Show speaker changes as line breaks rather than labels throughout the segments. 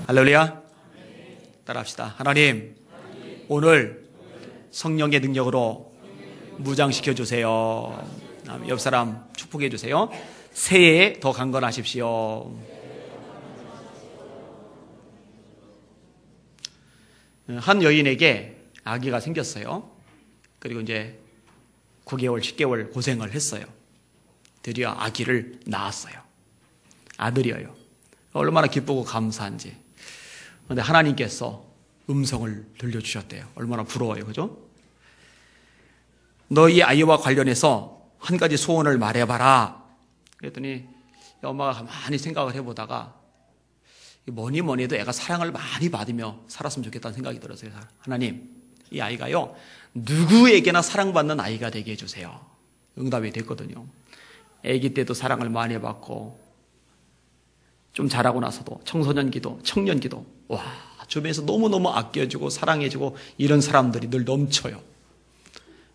할렐루야. 따라합시다. 하나님, 오늘 성령의 능력으로 무장시켜 주세요. 옆 사람 축복해 주세요. 새해에 더 강건하십시오. 한 여인에게 아기가 생겼어요. 그리고 이제 9개월, 10개월 고생을 했어요. 드디어 아기를 낳았어요. 아들이에요. 얼마나 기쁘고 감사한지. 그런데 하나님께서 음성을 들려주셨대요. 얼마나 부러워요. 그죠? 너희 아이와 관련해서 한 가지 소원을 말해봐라. 그랬더니 엄마가 가만히 생각을 해보다가 뭐니 해도 애가 사랑을 많이 받으며 살았으면 좋겠다는 생각이 들었어요. 하나님, 이 아이가요, 누구에게나 사랑받는 아이가 되게 해주세요. 응답이 됐거든요. 아기 때도 사랑을 많이 받고 좀 자라고 나서도 청소년기도, 청년기도, 와, 주변에서 너무너무 아껴주고 사랑해주고 이런 사람들이 늘 넘쳐요.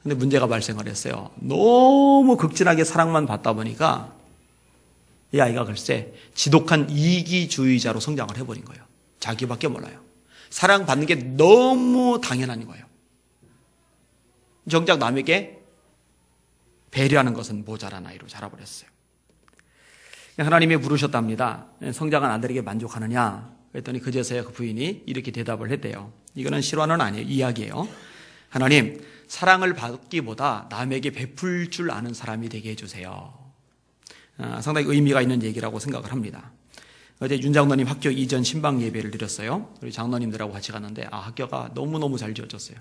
근데 문제가 발생을 했어요. 너무 극진하게 사랑만 받다 보니까 이 아이가 글쎄 지독한 이기주의자로 성장을 해버린 거예요. 자기밖에 몰라요. 사랑받는 게 너무 당연한 거예요. 정작 남에게 배려하는 것은 모자란 아이로 자라버렸어요. 하나님이 부르셨답니다. 성장한 아들에게 만족하느냐? 그랬더니 그제서야 그 부인이 이렇게 대답을 했대요. 이거는 실화는 아니에요. 이야기예요. 하나님, 사랑을 받기보다 남에게 베풀 줄 아는 사람이 되게 해주세요. 상당히 의미가 있는 얘기라고 생각을 합니다. 어제 윤 장로님 학교 이전 신방 예배를 드렸어요. 우리 장로님들하고 같이 갔는데 학교가 너무너무 잘 지어졌어요.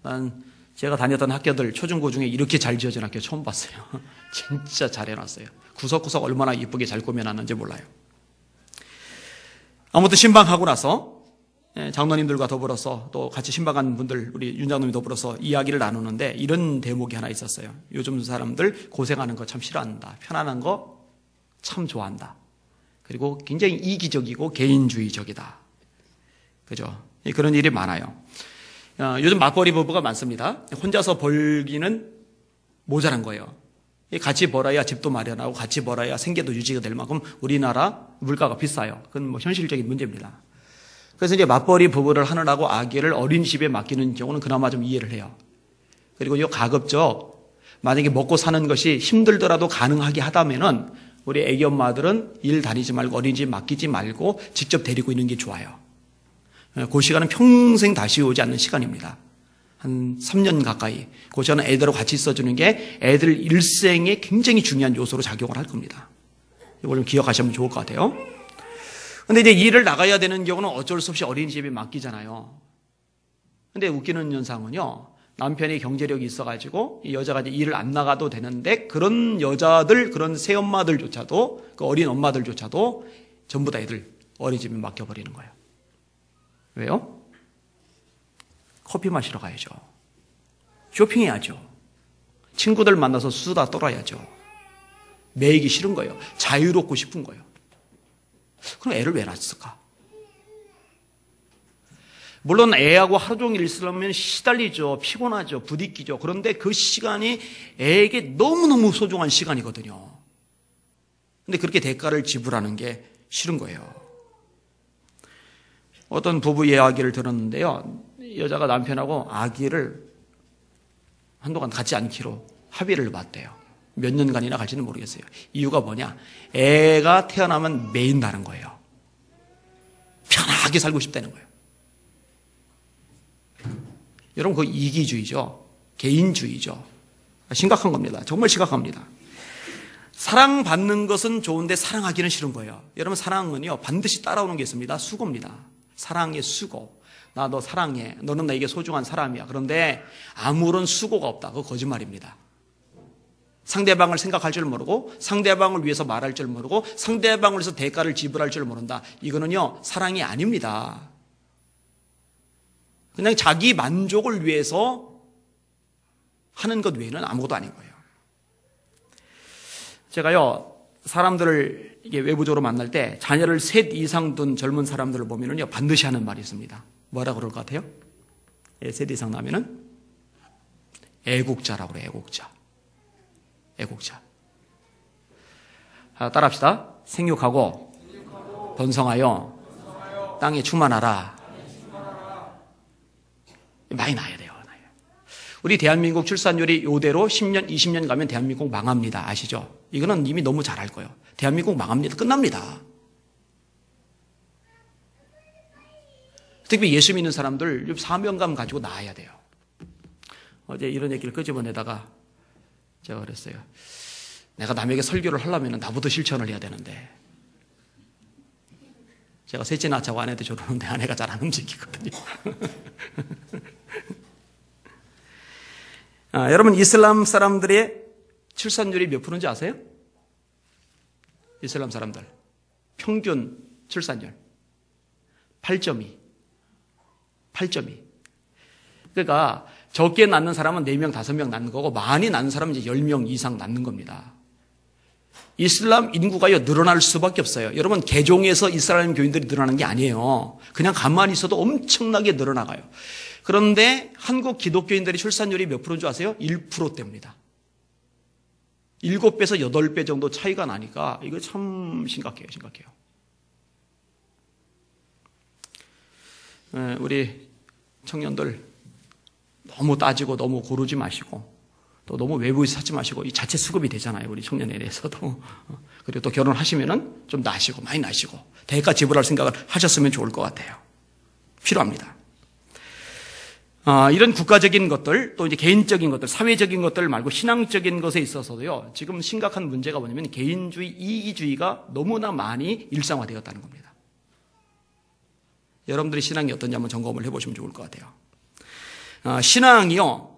난 제가 다녔던 학교들 초중고 중에 이렇게 잘 지어진 학교 처음 봤어요. 진짜 잘 해놨어요. 구석구석 얼마나 이쁘게 잘 꾸며놨는지 몰라요. 아무튼 신방하고 나서 장로님들과 더불어서 또 같이 신방한 분들, 우리 윤 장로님이 더불어서 이야기를 나누는데 이런 대목이 하나 있었어요. 요즘 사람들 고생하는 거 참 싫어한다. 편안한 거 참 좋아한다. 그리고 굉장히 이기적이고 개인주의적이다. 그죠? 그런 일이 많아요. 요즘 맞벌이 부부가 많습니다. 혼자서 벌기는 모자란 거예요. 같이 벌어야 집도 마련하고 같이 벌어야 생계도 유지가 될 만큼 우리나라 물가가 비싸요. 그건 뭐 현실적인 문제입니다. 그래서 이제 맞벌이 부부를 하느라고 아기를 어린이집에 맡기는 경우는 그나마 좀 이해를 해요. 그리고 요 가급적 만약에 먹고 사는 것이 힘들더라도 가능하게 하다면은 우리 애기 엄마들은 일 다니지 말고 어린이집 맡기지 말고 직접 데리고 있는 게 좋아요. 그 시간은 평생 다시 오지 않는 시간입니다. 한 3년 가까이. 그 시간은 애들하고 같이 있어주는 게 애들 일생에 굉장히 중요한 요소로 작용을 할 겁니다. 이걸 좀 기억하시면 좋을 것 같아요. 근데 이제 일을 나가야 되는 경우는 어쩔 수 없이 어린이집에 맡기잖아요. 근데 웃기는 현상은요, 남편이 경제력이 있어가지고 이 여자가 이제 일을 안 나가도 되는데 그런 여자들, 그런 새엄마들조차도, 그 어린 엄마들조차도 전부 다 애들 어린이집에 맡겨버리는 거예요. 왜요? 커피 마시러 가야죠. 쇼핑해야죠. 친구들 만나서 수다 떨어야죠. 매이기 싫은 거예요. 자유롭고 싶은 거예요. 그럼 애를 왜 낳았을까? 물론 애하고 하루 종일 있으려면 시달리죠. 피곤하죠. 부딪히죠. 그런데 그 시간이 애에게 너무너무 소중한 시간이거든요. 근데 그렇게 대가를 지불하는 게 싫은 거예요. 어떤 부부 이야기를 들었는데요. 여자가 남편하고 아기를 한동안 갖지 않기로 합의를 봤대요. 몇 년간이나 갈지는 모르겠어요. 이유가 뭐냐? 애가 태어나면 매인다는 거예요. 편하게 살고 싶다는 거예요. 여러분, 그거 이기주의죠. 개인주의죠. 심각한 겁니다. 정말 심각합니다. 사랑받는 것은 좋은데 사랑하기는 싫은 거예요. 여러분, 사랑은요 반드시 따라오는 게 있습니다. 수고입니다. 사랑의 수고. 나 너 사랑해. 너는 나에게 소중한 사람이야. 그런데 아무런 수고가 없다. 그거 거짓말입니다. 상대방을 생각할 줄 모르고 상대방을 위해서 말할 줄 모르고 상대방을 위해서 대가를 지불할 줄 모른다. 이거는요 사랑이 아닙니다. 그냥 자기 만족을 위해서 하는 것 외에는 아무것도 아닌 거예요. 제가요 사람들을 이게 외부적으로 만날 때 자녀를 셋 이상 둔 젊은 사람들을 보면은요 반드시 하는 말이 있습니다. 뭐라 그럴 것 같아요? 셋 이상 나면은 애국자라고 그래요. 애국자. 애국자. 따라합시다. 생육하고 번성하여 땅에 충만하라. 많이 나야 돼요. 우리 대한민국 출산율이 이대로 10년, 20년 가면 대한민국 망합니다. 아시죠? 이거는 이미 너무 잘 알 거예요. 대한민국 망합니다. 끝납니다. 특히 예수 믿는 사람들 사명감 가지고 나아야 돼요. 어제 이런 얘기를 끄집어내다가 제가 그랬어요. 내가 남에게 설교를 하려면 나부터 실천을 해야 되는데, 제가 셋째 낳자고 아내한테 저러는데 아내가 잘 안 움직이거든요. 여러분, 이슬람 사람들의 출산율이 몇 프로인지 아세요? 이슬람 사람들 평균 출산율 8.2. 그러니까 적게 낳는 사람은 4명, 5명 낳는 거고, 많이 낳는 사람은 이제 10명 이상 낳는 겁니다. 이슬람 인구가요, 늘어날 수밖에 없어요. 여러분, 개종에서 이슬람 교인들이 늘어나는 게 아니에요. 그냥 가만히 있어도 엄청나게 늘어나가요. 그런데 한국 기독교인들의 출산율이 몇 프로인 줄 아세요? 1%대입니다. 7배에서 8배 정도 차이가 나니까 이거 참 심각해요. 우리 청년들 너무 따지고 너무 고르지 마시고, 또 너무 외부에서 찾지 마시고, 이 자체 수급이 되잖아요. 우리 청년에 대해서도. 그리고 또 결혼하시면은 좀 나시고, 많이 나시고, 대가 지불할 생각을 하셨으면 좋을 것 같아요. 필요합니다. 이런 국가적인 것들, 또 이제 개인적인 것들, 사회적인 것들 말고 신앙적인 것에 있어서도요, 지금 심각한 문제가 뭐냐면 개인주의, 이기주의가 너무나 많이 일상화되었다는 겁니다. 여러분들의 신앙이 어떤지 한번 점검을 해보시면 좋을 것 같아요. 신앙이요,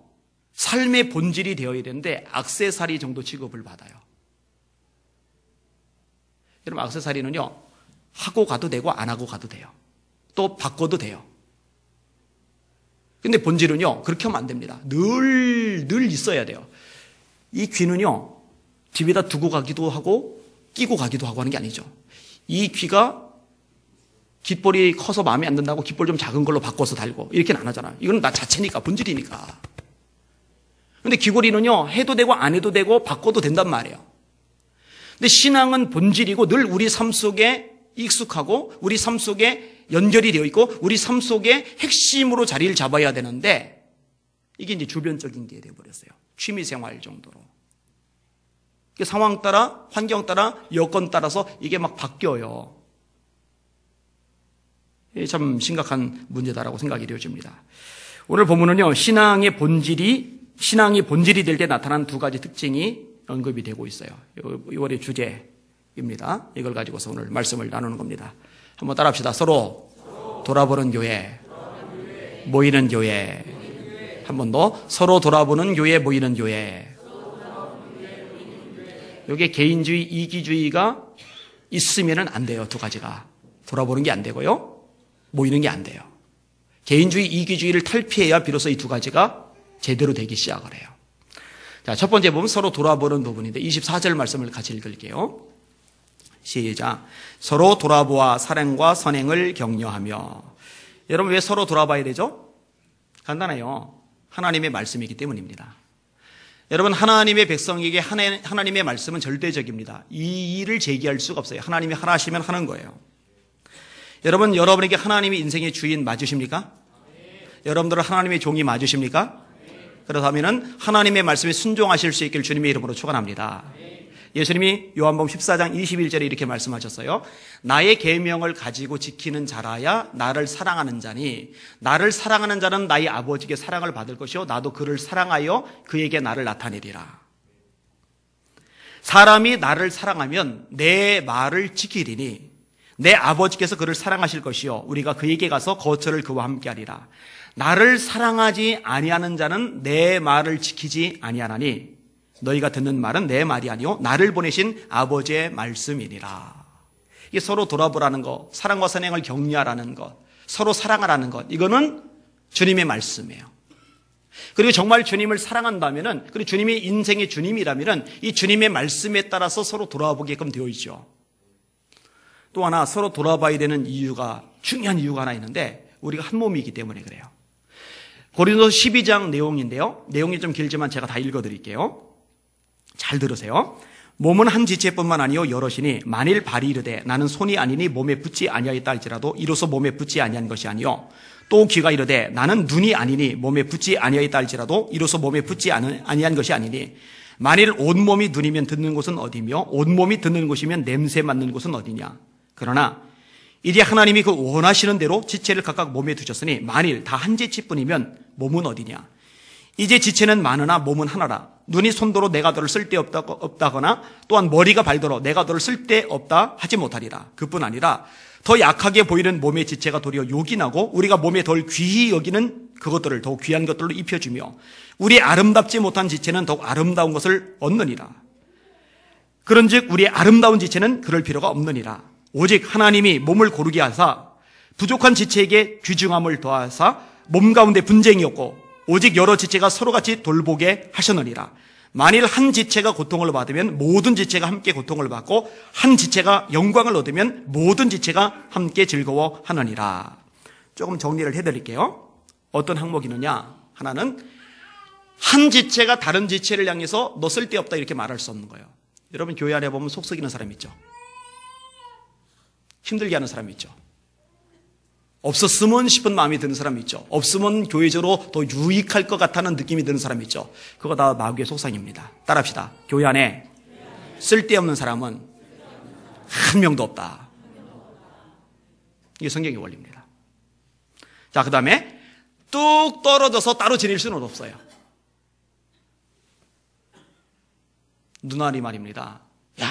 삶의 본질이 되어야 되는데 액세서리 정도 취급을 받아요. 여러분, 액세서리는요, 하고 가도 되고 안 하고 가도 돼요. 또 바꿔도 돼요. 근데 본질은요, 그렇게 하면 안 됩니다. 늘 있어야 돼요. 이 귀는요, 집에다 두고 가기도 하고 끼고 가기도 하고 하는 게 아니죠. 이 귀가 귓볼이 커서 마음에 안 든다고 귓볼 좀 작은 걸로 바꿔서 달고 이렇게는 안 하잖아요. 이건 나 자체니까, 본질이니까. 근데 귀걸이는요, 해도 되고 안 해도 되고 바꿔도 된단 말이에요. 근데 신앙은 본질이고 늘 우리 삶 속에 익숙하고 우리 삶 속에 연결이 되어 있고 우리 삶 속에 핵심으로 자리를 잡아야 되는데, 이게 이제 주변적인 게 되어버렸어요. 취미생활 정도로. 상황 따라, 환경 따라, 여건 따라서 이게 막 바뀌어요. 이게 참 심각한 문제다라고 생각이 되어집니다. 오늘 본문은요, 신앙이 본질이 될 때 나타난 두 가지 특징이 언급이 되고 있어요. 6월의 주제입니다. 이걸 가지고서 오늘 말씀을 나누는 겁니다. 한번 따라합시다. 서로 돌아보는 교회, 모이는 교회. 한 번 더. 서로 돌아보는 교회, 모이는 교회. 이게 개인주의, 이기주의가 있으면은 안 돼요. 두 가지가. 돌아보는 게 안 되고요, 모이는 게 안 돼요. 개인주의, 이기주의를 탈피해야 비로소 이 두 가지가 제대로 되기 시작을 해요. 자, 첫 번째 부분, 서로 돌아보는 부분인데 24절 말씀을 같이 읽을게요. 시작. 서로 돌아보아 사랑과 선행을 격려하며. 여러분, 왜 서로 돌아봐야 되죠? 간단해요. 하나님의 말씀이기 때문입니다. 여러분, 하나님의 백성에게 하나님의 말씀은 절대적입니다. 이 일을 제기할 수가 없어요. 하나님이 하라 하시면 하는 거예요. 여러분, 여러분에게 하나님이 인생의 주인 맞으십니까? 여러분들은 하나님의 종이 맞으십니까? 그렇다면 하나님의 말씀에 순종하실 수 있기를 주님의 이름으로 축원합니다. 예수님이 요한복음 14장 21절에 이렇게 말씀하셨어요. 나의 계명을 가지고 지키는 자라야 나를 사랑하는 자니, 나를 사랑하는 자는 나의 아버지께 사랑을 받을 것이요 나도 그를 사랑하여 그에게 나를 나타내리라. 사람이 나를 사랑하면 내 말을 지키리니 내 아버지께서 그를 사랑하실 것이요 우리가 그에게 가서 거처를 그와 함께 하리라. 나를 사랑하지 아니하는 자는 내 말을 지키지 아니하나니 너희가 듣는 말은 내 말이 아니요 나를 보내신 아버지의 말씀이니라. 이게 서로 돌아보라는 것, 사랑과 선행을 격려하라는 것, 서로 사랑하라는 것, 이거는 주님의 말씀이에요. 그리고 정말 주님을 사랑한다면은, 그리고 주님이 인생의 주님이라면은 이 주님의 말씀에 따라서 서로 돌아보게끔 되어 있죠. 또 하나 서로 돌아봐야 되는 이유가, 중요한 이유가 하나 있는데, 우리가 한 몸이기 때문에 그래요. 고린도서 12장 내용인데요. 내용이 좀 길지만 제가 다 읽어드릴게요. 잘 들으세요. 몸은 한 지체뿐만 아니요 여럿이니 만일 발이 이르되 나는 손이 아니니 몸에 붙지 아니하였다 할지라도 이로써 몸에 붙지 아니한 것이 아니요 또 귀가 이르되 나는 눈이 아니니 몸에 붙지 아니하였다 할지라도 이로써 몸에 붙지 아니한 것이 아니니 만일 온몸이 눈이면 듣는 곳은 어디며 온몸이 듣는 곳이면 냄새 맡는 곳은 어디냐. 그러나 이제 하나님이 그 원하시는 대로 지체를 각각 몸에 두셨으니 만일 다 한 지체뿐이면 몸은 어디냐. 이제 지체는 많으나 몸은 하나라. 눈이 손도로 내가 너를 쓸데없다거나 또한 머리가 발도로 내가 너를 쓸데없다 하지 못하리라. 그뿐 아니라 더 약하게 보이는 몸의 지체가 도리어 요긴하고 우리가 몸에 덜 귀히 여기는 그것들을 더욱 귀한 것들로 입혀주며 우리의 아름답지 못한 지체는 더욱 아름다운 것을 얻느니라. 그런즉 우리의 아름다운 지체는 그럴 필요가 없느니라. 오직 하나님이 몸을 고르게 하사 부족한 지체에게 귀중함을 더하사 몸 가운데 분쟁이 없고 오직 여러 지체가 서로같이 돌보게 하셨느니라. 만일 한 지체가 고통을 받으면 모든 지체가 함께 고통을 받고 한 지체가 영광을 얻으면 모든 지체가 함께 즐거워하느니라. 조금 정리를 해드릴게요. 어떤 항목이 있느냐. 하나는 한 지체가 다른 지체를 향해서 너 쓸데없다 이렇게 말할 수 없는 거예요. 여러분 교회 안에 보면 속 썩이는 사람 있죠. 힘들게 하는 사람 있죠. 없었으면 싶은 마음이 드는 사람이 있죠. 없으면 교회적으로 더 유익할 것 같다는 느낌이 드는 사람이 있죠. 그거 다 마귀의 속상입니다. 따라합시다. 교회 안에 쓸데없는 사람은 한 명도 없다. 이게 성경의 원리입니다. 자, 그 다음에 뚝 떨어져서 따로 지낼 수는 없어요. 누나리 말입니다. 야,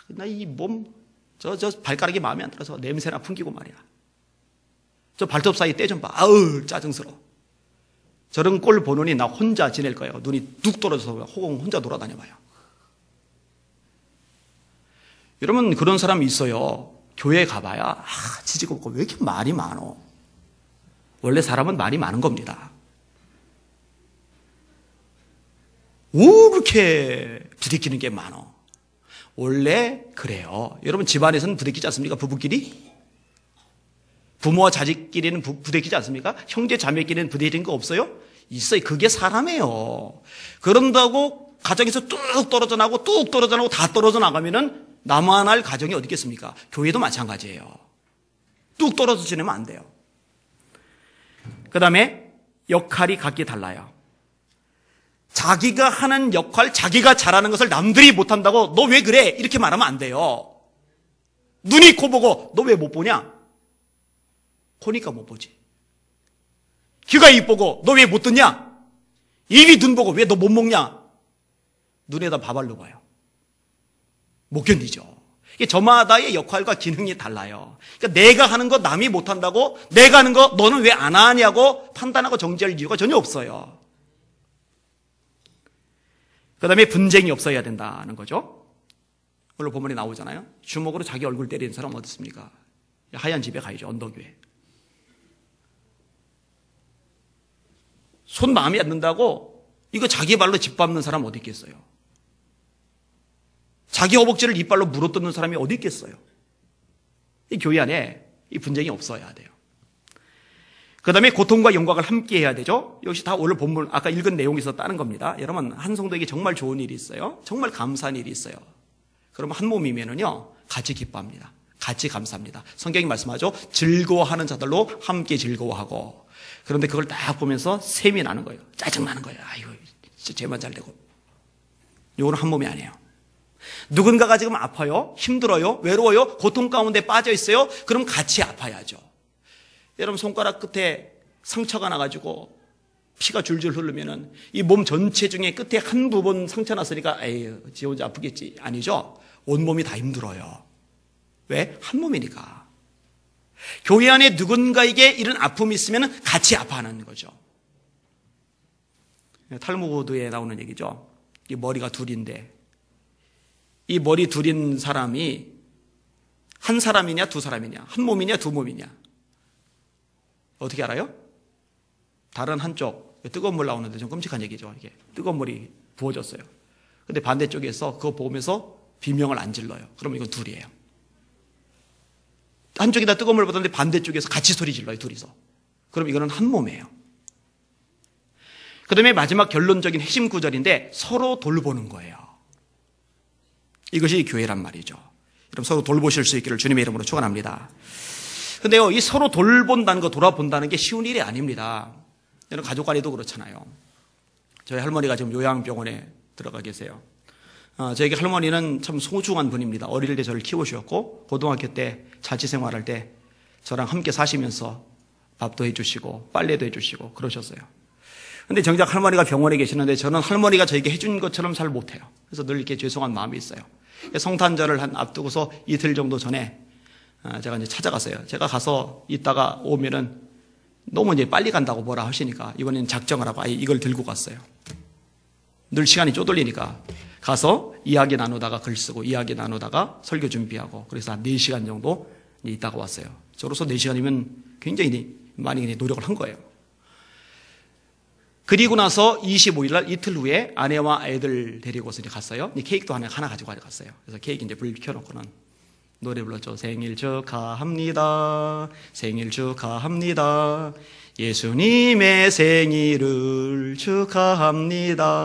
나 이 몸, 저 발가락이 마음에 안 들어서 냄새나 풍기고 말이야. 저 발톱 사이 때 좀 봐. 아우, 짜증스러워. 저런 꼴 보느니 나 혼자 지낼 거예요. 눈이 뚝 떨어져서 호공 혼자 돌아다녀 봐요. 여러분, 그런 사람이 있어요. 교회에 가봐야, 지지고 없고 왜 이렇게 말이 많어? 원래 사람은 말이 많은 겁니다. 왜 그렇게 부대끼는 게 많어? 원래 그래요. 여러분, 집안에서는 부대끼지 않습니까? 부부끼리? 부모와 자식끼리는 부대끼지 않습니까? 형제 자매끼리는 부대끼는 거 없어요? 있어요. 그게 사람이에요. 그런다고 가정에서 뚝 떨어져 나고 뚝 떨어져 나고 다 떨어져 나가면은 나만 할 가정이 어디 있겠습니까? 교회도 마찬가지예요. 뚝 떨어져 지내면 안 돼요. 그 다음에 역할이 각기 달라요. 자기가 하는 역할, 자기가 잘하는 것을 남들이 못한다고 너 왜 그래? 이렇게 말하면 안 돼요. 눈이 코 보고 너 왜 못 보냐? 코니까 못 보지. 귀가 입 보고 너 왜 못 듣냐? 입이 눈 보고 왜 너 못 먹냐? 눈에다 밥알로 봐요. 못 견디죠. 이게 저마다의 역할과 기능이 달라요. 그러니까 내가 하는 거 남이 못한다고 내가 하는 거 너는 왜 안 하냐고 판단하고 정지할 이유가 전혀 없어요. 그 다음에 분쟁이 없어야 된다는 거죠. 오늘 본문에 나오잖아요. 주먹으로 자기 얼굴 때리는 사람 어디 있습니까? 하얀 집에 가야죠. 언덕 위에. 손 마음에 안 든다고 이거 자기 발로 짓밟는 사람 어디 있겠어요? 자기 허벅지를 이빨로 물어뜯는 사람이 어디 있겠어요? 이 교회 안에 이 분쟁이 없어야 돼요. 그 다음에 고통과 영광을 함께 해야 되죠. 역시 다 오늘 본문 아까 읽은 내용에서 따는 겁니다. 여러분, 한 성도에게 정말 좋은 일이 있어요. 정말 감사한 일이 있어요. 그러면 한 몸이면은요 같이 기뻐합니다. 같이 감사합니다. 성경이 말씀하죠. 즐거워하는 자들로 함께 즐거워하고. 그런데 그걸 딱 보면서 셈이 나는 거예요. 짜증나는 거예요. 아이고, 진짜 쟤만 잘 되고. 이거는 한 몸이 아니에요. 누군가가 지금 아파요, 힘들어요, 외로워요, 고통 가운데 빠져 있어요. 그럼 같이 아파야죠. 여러분, 손가락 끝에 상처가 나가지고 피가 줄줄 흐르면은 이 몸 전체 중에 끝에 한 부분 상처 났으니까 에이, 지 혼자 아프겠지. 아니죠. 온몸이 다 힘들어요. 왜? 한 몸이니까. 교회 안에 누군가에게 이런 아픔이 있으면 같이 아파하는 거죠. 탈무드에 나오는 얘기죠. 이 머리가 둘인데 이 머리 둘인 사람이 한 사람이냐 두 사람이냐, 한 몸이냐 두 몸이냐. 어떻게 알아요? 다른 한쪽 뜨거운 물 나오는데 좀 끔찍한 얘기죠. 이게 뜨거운 물이 부어졌어요. 근데 반대쪽에서 그거 보면서 비명을 안 질러요. 그러면 이건 둘이에요. 한쪽에다 뜨거운 물 붓었는데 반대쪽에서 같이 소리 질러요. 둘이서. 그럼 이거는 한 몸이에요. 그 다음에 마지막 결론적인 핵심 구절인데 서로 돌보는 거예요. 이것이 교회란 말이죠. 여러분 서로 돌보실 수 있기를 주님의 이름으로 축원합니다. 근데요, 이 서로 돌본다는 거, 돌아본다는 게 쉬운 일이 아닙니다. 여러분 가족 간에도 그렇잖아요. 저희 할머니가 지금 요양병원에 들어가 계세요. 저에게 할머니는 참 소중한 분입니다. 어릴 때 저를 키우셨고 고등학교 때 자취 생활할 때 저랑 함께 사시면서 밥도 해주시고 빨래도 해주시고 그러셨어요. 근데 정작 할머니가 병원에 계시는데 저는 할머니가 저에게 해준 것처럼 잘 못해요. 그래서 늘 이렇게 죄송한 마음이 있어요. 성탄절을 한 앞두고서 이틀 정도 전에 제가 이제 찾아갔어요. 제가 가서 있다가 오면은 너무 이제 빨리 간다고 뭐라 하시니까 이번에는 작정을 하고 아예 이걸 들고 갔어요. 늘 시간이 쪼들리니까 가서 이야기 나누다가 글 쓰고 이야기 나누다가 설교 준비하고 그래서 한 4시간 정도 있다가 왔어요. 저로서 4시간이면 굉장히 많이 노력을 한 거예요. 그리고 나서 25일 날 이틀 후에 아내와 애들 데리고서 이제 갔어요. 케이크도 하나 가지고 갔어요. 그래서 케이크 이제 불 켜놓고는 노래 불렀죠. 생일 축하합니다. 생일 축하합니다. 예수님의 생일을 축하합니다.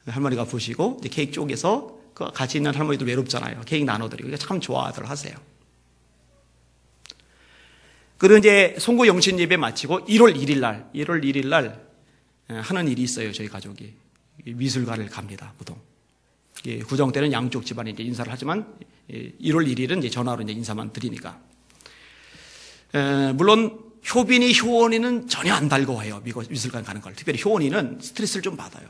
할머니가 부시고 이제 케이크 쪽에서 같이 있는 할머니도 외롭잖아요. 케이크 나눠드리고 참 좋아들 하세요. 그리고 이제 송구 영신 예배 마치고 1월 1일 날 하는 일이 있어요. 저희 가족이 미술관을 갑니다. 보통 구정 때는 양쪽 집안이 이제 인사를 하지만 1월 1일은 이제 전화로 이제 인사만 드리니까 물론 효빈이 효원이는 전혀 안 달궈해요. 미술관 가는 걸. 특별히 효원이는 스트레스를 좀 받아요.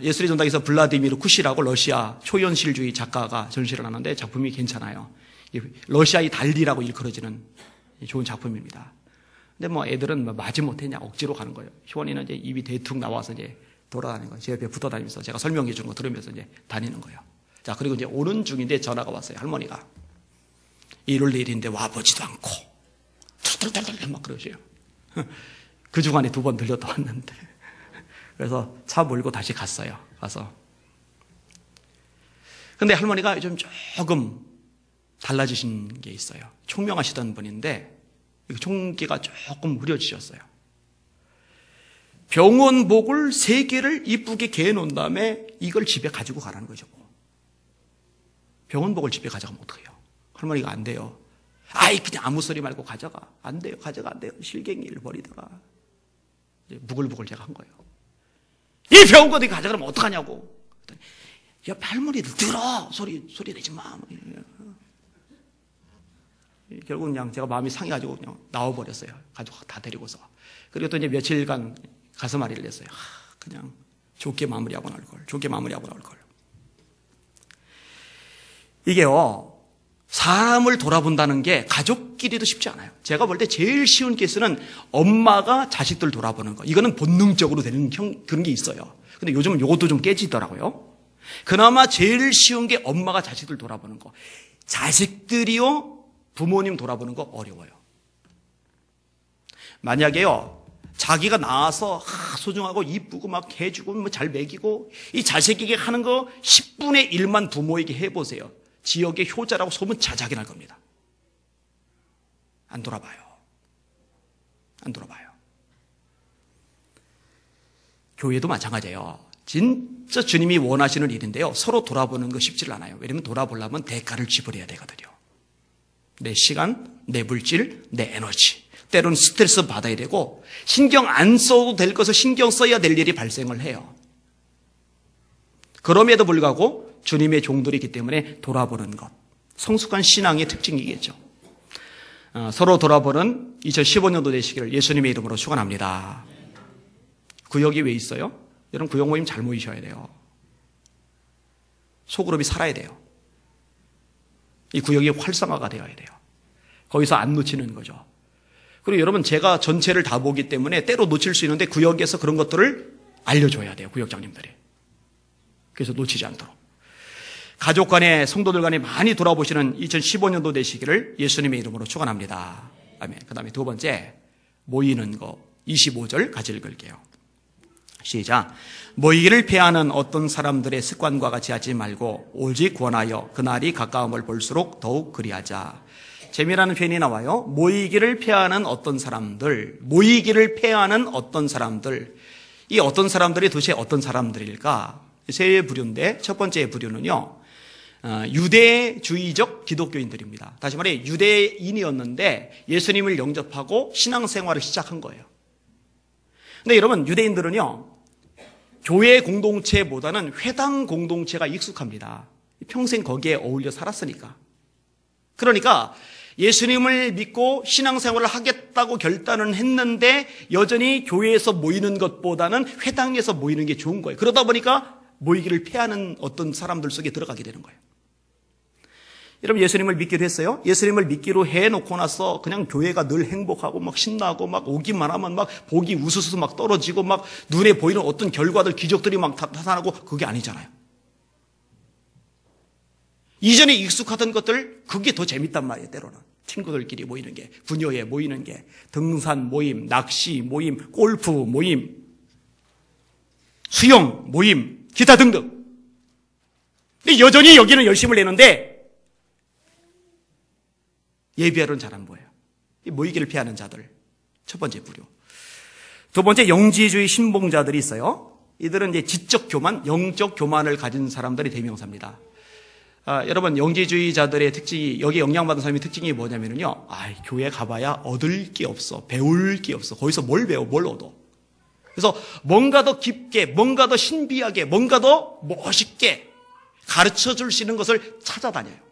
예술의 전당에서 블라디미르 쿠시라고 러시아 초현실주의 작가가 전시를 하는데 작품이 괜찮아요. 러시아의 달리라고 일컬어지는 좋은 작품입니다. 근데 뭐 애들은 뭐 마지못해 억지로 가는 거예요. 효원이는 이제 입이 대충 나와서 이제 돌아다니는 거예요. 제 옆에 붙어 다니면서 제가 설명해 준 거 들으면서 이제 다니는 거예요. 자, 그리고 이제 오는 중인데 전화가 왔어요. 할머니가 1월 내일인데 와보지도 않고 툴툴툴툴 막 그러셔요. 그 주간에 2번 들렸다 왔는데 그래서 차 몰고 다시 갔어요. 가서 근데 할머니가 요즘 조금 달라지신 게 있어요. 총명하시던 분인데 총기가 조금 흐려지셨어요. 병원복을 3개를 이쁘게 개놓은 다음에 이걸 집에 가지고 가라는 거죠. 병원복을 집에 가져가면 어떡해요? 할머니가 안 돼요. 아이 그냥 아무 소리 말고 가져가. 안 돼요. 가져가 안 돼요. 실갱이를 버리다가 이제 부글부글 제가 한 거예요. 이 병원복 어디 가져가면 어떡하냐고. 옆에 할머니들 들어. 소리 내지 마. 결국 그냥 제가 마음이 상해가지고 그냥 나와버렸어요. 가족 다 데리고서. 그리고 또 이제 며칠간 가슴앓이를 냈어요. 그냥 좋게 마무리하고 나올 걸. 이게요, 사람을 돌아본다는 게 가족끼리도 쉽지 않아요. 제가 볼 때 제일 쉬운 케이스는 엄마가 자식들 돌아보는 거. 이거는 본능적으로 되는 그런 게 있어요. 근데 요즘은 이것도 좀 깨지더라고요. 그나마 제일 쉬운 게 엄마가 자식들 돌아보는 거. 자식들이요, 부모님 돌아보는 거 어려워요. 만약에요, 자기가 낳아서 소중하고 이쁘고 막 해주고 뭐 잘 먹이고 이 자식에게 하는 거 10분의 1만 부모에게 해보세요. 지역의 효자라고 소문 자자하게 날 겁니다. 안 돌아봐요. 교회도 마찬가지예요. 진짜 주님이 원하시는 일인데요, 서로 돌아보는 거 쉽지 않아요. 왜냐하면 돌아보려면 대가를 지불해야 되거든요. 내 시간, 내 물질, 내 에너지, 때로는 스트레스 받아야 되고 신경 안 써도 될 것을 신경 써야 될 일이 발생을 해요. 그럼에도 불구하고 주님의 종들이기 때문에 돌아보는 것, 성숙한 신앙의 특징이겠죠. 서로 돌아보는 2015년도 되시기를 예수님의 이름으로 축원합니다. 구역이 왜 있어요? 여러분 구역 모임 잘 모이셔야 돼요. 소그룹이 살아야 돼요. 이 구역이 활성화가 되어야 돼요. 거기서 안 놓치는 거죠. 그리고 여러분 제가 전체를 다 보기 때문에 때로 놓칠 수 있는데 구역에서 그런 것들을 알려줘야 돼요. 구역장님들이. 그래서 놓치지 않도록. 가족 간에 성도들 간에 많이 돌아보시는 2015년도 되시기를 예수님의 이름으로 축원합니다. 아멘. 그 다음에 2번째 모이는 거 25절 같이 읽을게요. 시작. 모이기를 패하는 어떤 사람들의 습관과 같이 하지 말고 오직 권하여 그날이 가까움을 볼수록 더욱 그리하자. 재미라는 표현이 나와요. 모이기를 패하는 어떤 사람들, 이 어떤 사람들이 도대체 어떤 사람들일까? 세 부류인데 첫 번째 부류는요, 유대주의적 기독교인들입니다. 다시 말해 유대인이었는데 예수님을 영접하고 신앙생활을 시작한 거예요. 근데 여러분, 유대인들은요, 교회 공동체보다는 회당 공동체가 익숙합니다. 평생 거기에 어울려 살았으니까. 그러니까 예수님을 믿고 신앙생활을 하겠다고 결단은 했는데 여전히 교회에서 모이는 것보다는 회당에서 모이는 게 좋은 거예요. 그러다 보니까 모이기를 피하는 어떤 사람들 속에 들어가게 되는 거예요. 여러분, 예수님을 믿기로 했어요? 예수님을 믿기로 해놓고 나서 그냥 교회가 늘 행복하고 막 신나고 막 오기만 하면 막 복이 우수수 막 떨어지고 막 눈에 보이는 어떤 결과들, 기적들이 막 나타나고, 그게 아니잖아요. 이전에 익숙하던 것들, 그게 더 재밌단 말이에요. 때로는 친구들끼리 모이는 게, 부녀회 모이는 게, 등산 모임, 낚시 모임, 골프 모임, 수영 모임, 기타 등등. 근데 여전히 여기는 열심을 내는데 예배하러는 잘 안 보여요. 모이기를 피하는 자들, 첫 번째 부류. 두 번째, 영지주의 신봉자들이 있어요. 이들은 이제 지적 교만, 영적 교만을 가진 사람들의 대명사입니다. 여러분, 영지주의자들의 특징이, 여기 영향받은 사람의 특징이 뭐냐면요, 교회 가봐야 얻을 게 없어, 배울 게 없어. 거기서 뭘 배워, 뭘 얻어. 그래서 뭔가 더 깊게, 뭔가 더 신비하게, 뭔가 더 멋있게 가르쳐 줄 수 있는 것을 찾아다녀요.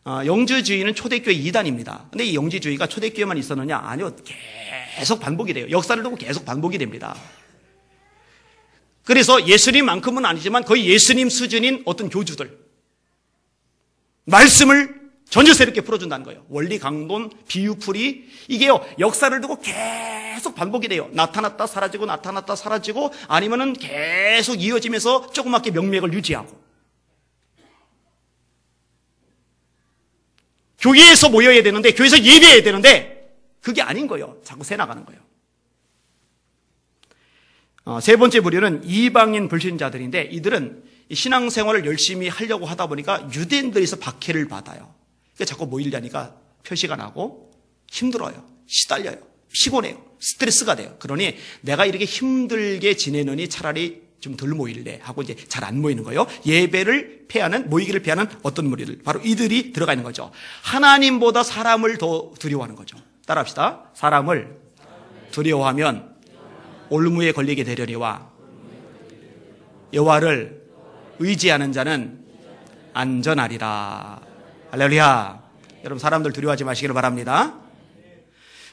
영지주의는 초대교회 이단입니다. 근데 이 영지주의가 초대교회만 있었느냐? 아니요. 계속 반복이 돼요. 역사를 두고 계속 반복이 됩니다. 그래서 예수님만큼은 아니지만 거의 예수님 수준인 어떤 교주들, 말씀을 전주스럽게 풀어준다는 거예요. 원리 강론, 비유풀이, 이게요, 역사를 두고 계속 반복이 돼요. 나타났다 사라지고 나타났다 사라지고, 아니면은 계속 이어지면서 조그맣게 명맥을 유지하고. 교회에서 모여야 되는데, 교회에서 예배해야 되는데 그게 아닌 거예요. 자꾸 새나가는 거예요. 세 번째 부류는 이방인 불신자들인데, 이들은 신앙생활을 열심히 하려고 하다 보니까 유대인들에서 박해를 받아요. 그러니까 자꾸 모이려니까 표시가 나고 힘들어요. 시달려요. 피곤해요. 스트레스가 돼요. 그러니 내가 이렇게 힘들게 지내느니 차라리 좀 덜 모일래 하고 이제 잘 안 모이는 거예요. 예배를 피하는, 모이기를 피하는 어떤 무리들, 바로 이들이 들어가 있는 거죠. 하나님보다 사람을 더 두려워하는 거죠. 따라합시다. 사람을 두려워하면 올무에 걸리게 되려니와 여호와를 의지하는 자는 안전하리라. 할렐루야. 여러분, 사람들 두려워하지 마시기를 바랍니다.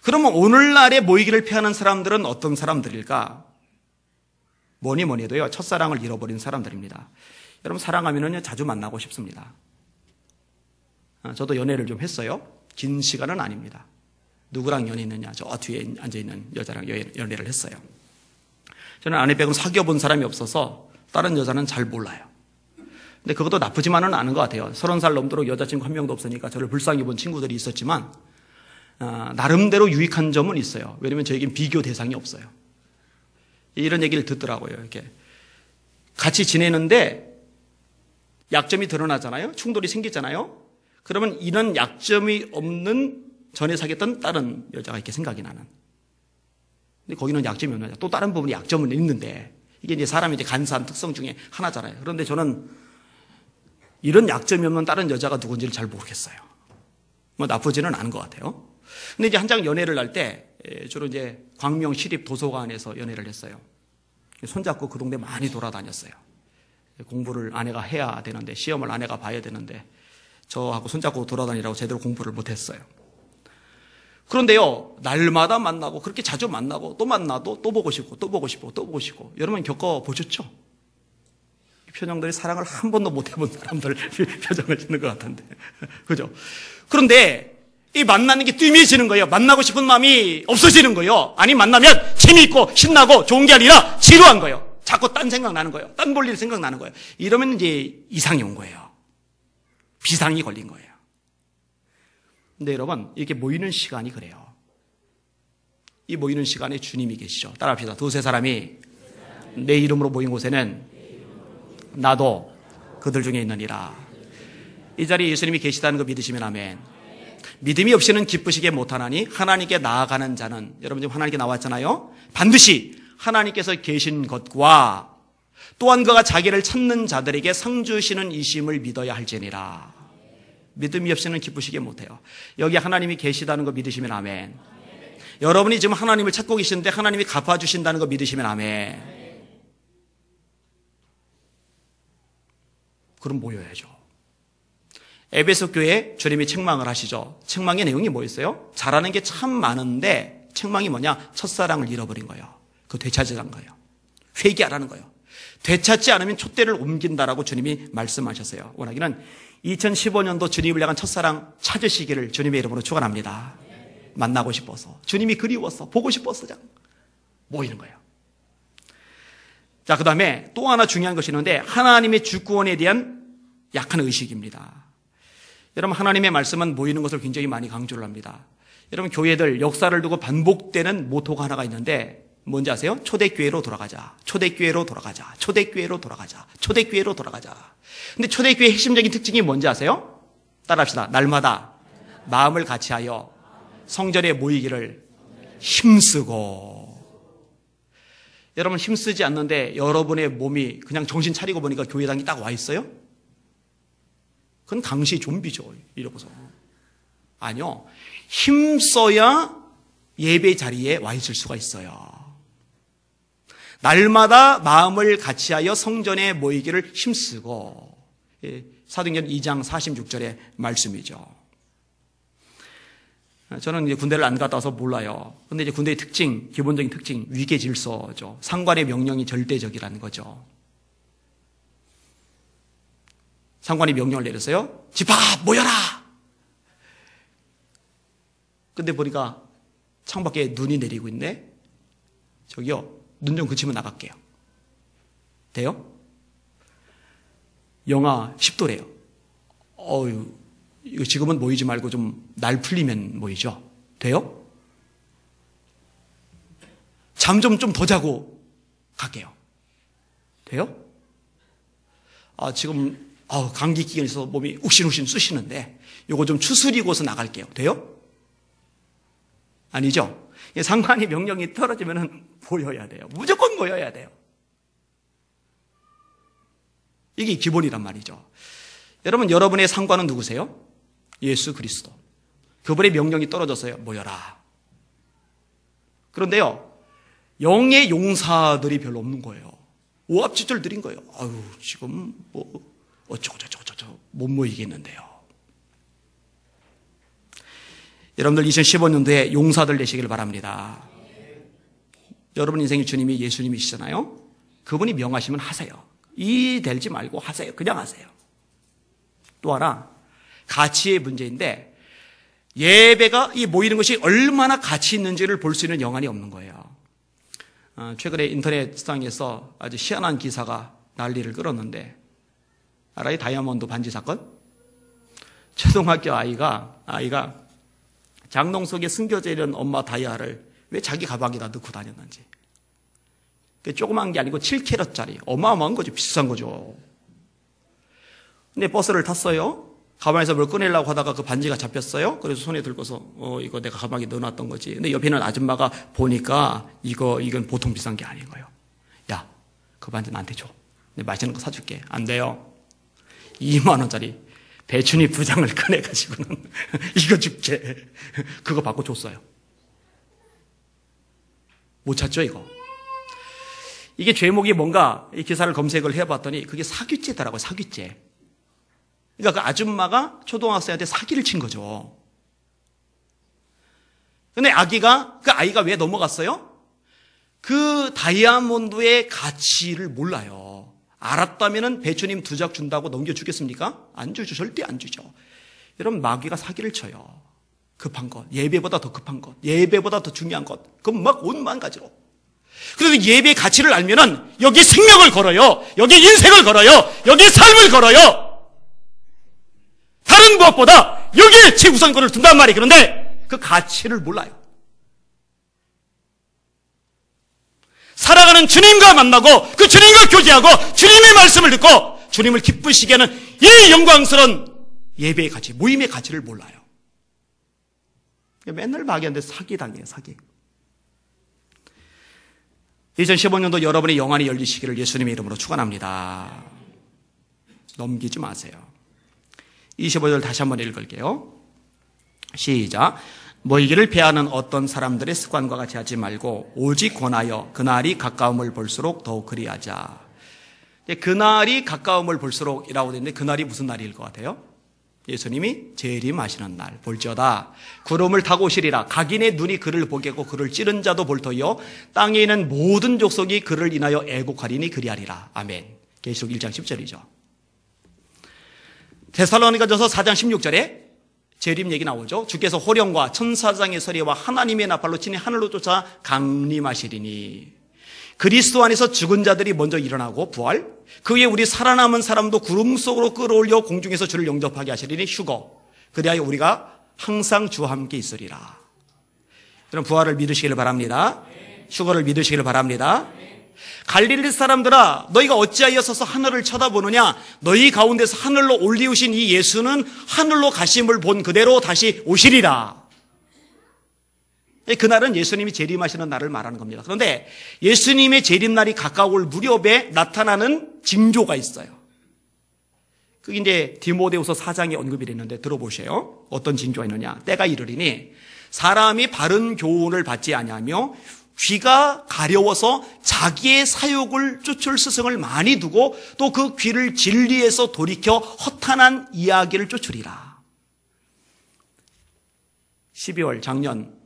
그러면 오늘날에 모이기를 피하는 사람들은 어떤 사람들일까? 뭐니 해도요, 첫사랑을 잃어버린 사람들입니다. 여러분, 사랑하면은 자주 만나고 싶습니다. 저도 연애를 좀 했어요. 긴 시간은 아닙니다. 누구랑 연애했느냐? 저 뒤에 앉아있는 여자랑 연애를 했어요. 저는 아내 빼고는 사귀어본 사람이 없어서 다른 여자는 잘 몰라요. 근데 그것도 나쁘지만은 않은 것 같아요. 30살 넘도록 여자친구 한 명도 없으니까 저를 불쌍히 본 친구들이 있었지만, 나름대로 유익한 점은 있어요. 왜냐면 저에겐 비교 대상이 없어요. 이런 얘기를 듣더라고요. 이렇게 같이 지내는데 약점이 드러나잖아요. 충돌이 생기잖아요. 그러면 이런 약점이 없는 전에 사귀었던 다른 여자가 이렇게 생각이 나는. 근데 거기는 약점이 없는 여자. 또 다른 부분이 약점은 있는데, 이게 이제 사람이 이제 간사한 특성 중에 하나잖아요. 그런데 저는 이런 약점이 없는 다른 여자가 누군지를 잘 모르겠어요. 뭐 나쁘지는 않은 것 같아요. 근데 이제 한창 연애를 할 때 주로 이제 광명 시립 도서관에서 연애를 했어요. 손잡고 그 동네 많이 돌아다녔어요. 공부를 아내가 해야 되는데, 시험을 아내가 봐야 되는데 저하고 손잡고 돌아다니라고 제대로 공부를 못했어요. 그런데요, 날마다 만나고 그렇게 자주 만나고 또 만나도 또 보고 싶고 또 보고 싶고 또 보고 싶고. 여러분 겪어보셨죠? 이 표정들이 사랑을 한 번도 못 해본 사람들 표정을 짓는 것 같은데 그죠? 그런데 이 만나는 게 뜸해지는 거예요. 만나고 싶은 마음이 없어지는 거예요. 아니, 만나면 재미있고 신나고 좋은 게 아니라 지루한 거예요. 자꾸 딴 생각 나는 거예요. 딴 볼 일 생각 나는 거예요. 이러면 이제 이상이 온 거예요. 비상이 걸린 거예요. 근데 여러분, 이렇게 모이는 시간이 그래요. 이 모이는 시간에 주님이 계시죠. 따라합시다. 두세 사람이 내 이름으로 모인 곳에는 나도 그들 중에 있느니라. 이 자리에 예수님이 계시다는 거 믿으시면 아멘. 믿음이 없이는 기쁘시게 못하나니 하나님께 나아가는 자는, 여러분 지금 하나님께 나왔잖아요. 반드시 하나님께서 계신 것과 또한 그가 자기를 찾는 자들에게 상 주시는 이심을 믿어야 할지니라. 믿음이 없이는 기쁘시게 못해요. 여기 하나님이 계시다는 거 믿으시면 아멘. 여러분이 지금 하나님을 찾고 계시는데 하나님이 갚아주신다는 거 믿으시면 아멘. 그럼 모여야죠. 에베소 교회에 주님이 책망을 하시죠. 책망의 내용이 뭐였어요? 잘하는 게 참 많은데 책망이 뭐냐? 첫사랑을 잃어버린 거예요. 그거 되찾으라는 거예요. 회개하라는 거예요. 되찾지 않으면 촛대를 옮긴다라고 주님이 말씀하셨어요. 원하기는 2015년도 주님을 향한 첫사랑 찾으시기를 주님의 이름으로 축원합니다. 만나고 싶어서, 주님이 그리워서, 보고 싶어서 모이는 거예요. 자, 그 다음에 또 하나 중요한 것이 있는데 하나님의 주권에 대한 약한 의식입니다. 여러분, 하나님의 말씀은 모이는 것을 굉장히 많이 강조를 합니다. 여러분, 교회들 역사를 두고 반복되는 모토가 하나가 있는데 뭔지 아세요? 초대교회로 돌아가자. 초대교회로 돌아가자. 초대교회로 돌아가자. 초대교회로 돌아가자. 근데 초대교회의 핵심적인 특징이 뭔지 아세요? 따라합시다. 날마다 마음을 같이하여 성전에 모이기를 힘쓰고. 여러분, 힘쓰지 않는데 여러분의 몸이 그냥 정신 차리고 보니까 교회당이 딱 와 있어요? 그건 당시 좀비죠. 이러고서. 아니요. 힘써야 예배 자리에 와 있을 수가 있어요. 날마다 마음을 같이하여 성전에 모이기를 힘쓰고. 사도행전 2장 46절의 말씀이죠. 저는 이제 군대를 안 갔다 와서 몰라요. 근데 이제 군대의 특징, 기본적인 특징, 위계 질서죠. 상관의 명령이 절대적이라는 거죠. 상관이 명령을 내렸어요. 집합 모여라. 근데 보니까 창밖에 눈이 내리고 있네. 저기요, 눈 좀 그치면 나갈게요. 돼요? 영하 10도래요. 어휴, 이거 지금은 모이지 말고 좀 날 풀리면 모이죠. 돼요? 잠 좀 더 자고 갈게요. 돼요? 지금 감기 기운이 있어서 몸이 욱신욱신 쑤시는데 요거 좀 추스리고서 나갈게요. 돼요? 아니죠? 상관의 명령이 떨어지면 모여야 돼요. 무조건 모여야 돼요. 이게 기본이란 말이죠. 여러분, 여러분의 상관은 누구세요? 예수 그리스도. 그분의 명령이 떨어졌어요. 모여라. 그런데요, 영의 용사들이 별로 없는 거예요. 오합지졸 드린 거예요. 아유, 지금 어쩌고 못 모이겠는데요. 여러분들 2015년도에 용사들 되시길 바랍니다. 여러분 인생의 주님이 예수님이시잖아요. 그분이 명하시면 하세요. 이 될지 말고 하세요. 그냥 하세요. 또 하나, 가치의 문제인데 예배가 이 모이는 것이 얼마나 가치 있는지를 볼 수 있는 영안이 없는 거예요. 최근에 인터넷상에서 아주 희한한 기사가 난리를 끌었는데 알아요? 다이아몬드 반지 사건? 초등학교 아이가 장롱 속에 숨겨져 있는 엄마 다이아를 왜 자기 가방에다 넣고 다녔는지. 조그만 게 아니고 7캐럿짜리 어마어마한 거죠. 비싼 거죠. 근데 버스를 탔어요. 가방에서 뭘 꺼내려고 하다가 그 반지가 잡혔어요. 그래서 손에 들고서 이거 내가 가방에 넣어놨던 거지. 근데 옆에 있는 아줌마가 보니까 이건 보통 비싼 게 아닌 거예요. 야, 그 반지 나한테 줘. 내가 맛있는 거 사줄게. 안 돼요. 2만 원짜리 배추잎 2장을 꺼내가지고는 이거 줄게. 그거 받고 줬어요. 못 찾죠, 이거. 이게 죄목이 뭔가 이 기사를 검색을 해봤더니 그게 사기죄더라고요. 사기죄. 그러니까 그 아줌마가 초등학생한테 사기를 친 거죠. 근데 그 아이가 왜 넘어갔어요? 그 다이아몬드의 가치를 몰라요. 알았다면 배추님 2장 준다고 넘겨주겠습니까? 안 주죠. 절대 안 주죠. 여러분, 마귀가 사기를 쳐요. 급한 것, 예배보다 더 급한 것, 예배보다 더 중요한 것, 그럼 막 온만 가지로. 그래서 예배의 가치를 알면은 여기 생명을 걸어요. 여기 인생을 걸어요. 여기 삶을 걸어요. 다른 무엇보다 여기에 최우선권을 둔단 말이에요. 그런데 그 가치를 몰라요. 살아가는 주님과 만나고 그 주님과 교제하고 주님의 말씀을 듣고 주님을 기쁘시게 하는 이 영광스러운 예배의 가치, 모임의 가치를 몰라요. 맨날 마귀한테 사기당해요. 사기. 2015년도 여러분의 영안이 열리시기를 예수님의 이름으로 축원합니다. 넘기지 마세요. 25절 다시 한번 읽을게요. 시작. 모이기를 피하는 어떤 사람들의 습관과 같이 하지 말고 오직 권하여 그날이 가까움을 볼수록 더욱 그리하자. 그날이 가까움을 볼수록이라고 되어 있는데 그날이 무슨 날일 것 같아요? 예수님이 재림하시는 날. 볼지어다 구름을 타고 오시리라. 각인의 눈이 그를 보겠고 그를 찌른 자도 볼 터이요 땅에 있는 모든 족속이 그를 인하여 애곡하리니 그리하리라. 아멘. 계시록 1장 10절이죠. 데살로니가전서 4장 16절에 재림 얘기 나오죠. 주께서 호령과 천사장의 소리와 하나님의 나팔로 친히 하늘로 쫓아 강림하시리니. 그리스도 안에서 죽은 자들이 먼저 일어나고 부활, 그 위에 우리 살아남은 사람도 구름 속으로 끌어올려 공중에서 주를 영접하게 하시리니 휴거. 그리하여 우리가 항상 주와 함께 있으리라. 그럼 부활을 믿으시기를 바랍니다. 휴거를 믿으시기를 바랍니다. 갈릴리 사람들아, 너희가 어찌하여 서서 하늘을 쳐다보느냐? 너희 가운데서 하늘로 올리우신 이 예수는 하늘로 가심을 본 그대로 다시 오시리라. 그날은 예수님이 재림하시는 날을 말하는 겁니다. 그런데 예수님의 재림날이 가까울 무렵에 나타나는 징조가 있어요. 그게 이제 디모데후서 4장에 언급이 됐는데 들어보세요. 어떤 징조가 있느냐? 때가 이르리니 사람이 바른 교훈을 받지 아니하며 귀가 가려워서 자기의 사욕을 쫓을 스승을 많이 두고 또 그 귀를 진리에서 돌이켜 허탄한 이야기를 쫓으리라. 12월 작년